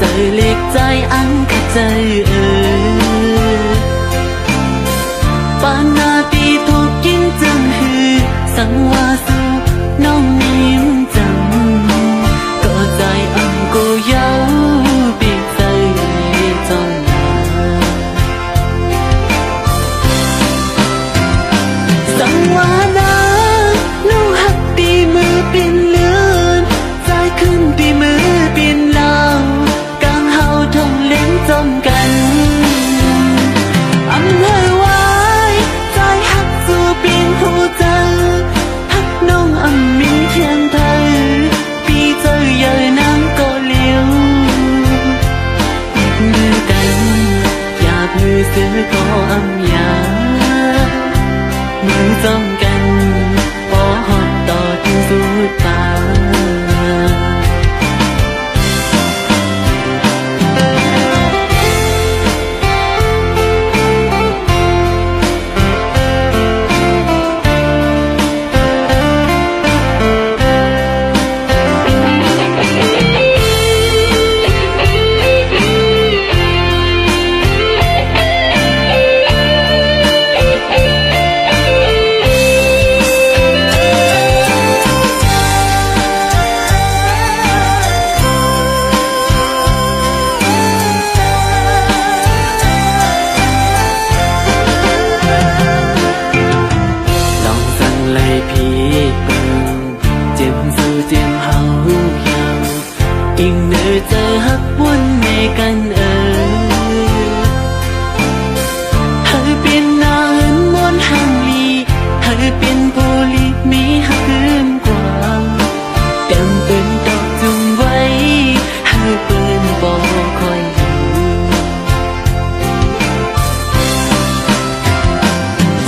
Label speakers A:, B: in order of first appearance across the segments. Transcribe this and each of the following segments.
A: เจอเล็กใจอังกะเจอปานนาปีถูกกินจังหือสังวาสูน้องนิ่มจังก็ใจอังกูเย้าปีเจอจนสังวานาน้องหักปีมือเป็นเลือนใจขึ้นปีมือเป็นลาวกลางเฮาทงเล่นจมกันอำเภอไว้ใจหักสู่เป็นผู้เจอหักน้องอำมีเพียงเธอปีเจอเยอะน้ำก็เลี้ยวมือกันอยากมือซื้อก็อำยามือจมกันพอหอดต่อถึงสุดตาอิงเนื้อเจอหักวนในกันเเธอเป็นนางมนต์หังลีเธอเป็นผู้ลิมีหักเกินกว่าเต็มเป็นดอกจุ่มไว้เธอเป็นบ่คอยอยู่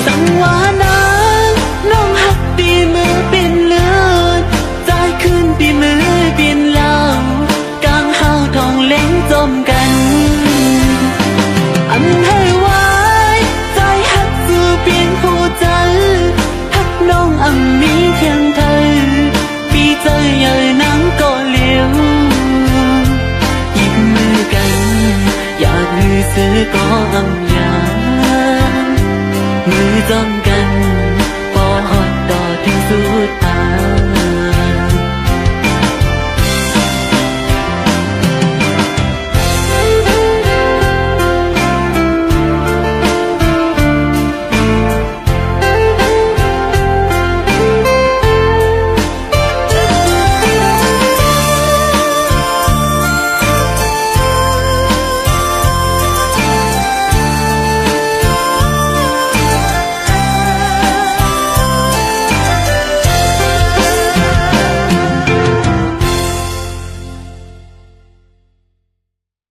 A: สังวานาน้องหักปีมือเป็นเลือดใจขึ้นปีมือเป็นลาวทองเล่นจมกันอำให้ไว้ใจหักสู่เป็นผู้เจอหักน้องอำมีเพียงเธอปีเจอเยอะน้ำก็เลี้ยวหยิบมือกันอยากลือซื้อก็อำ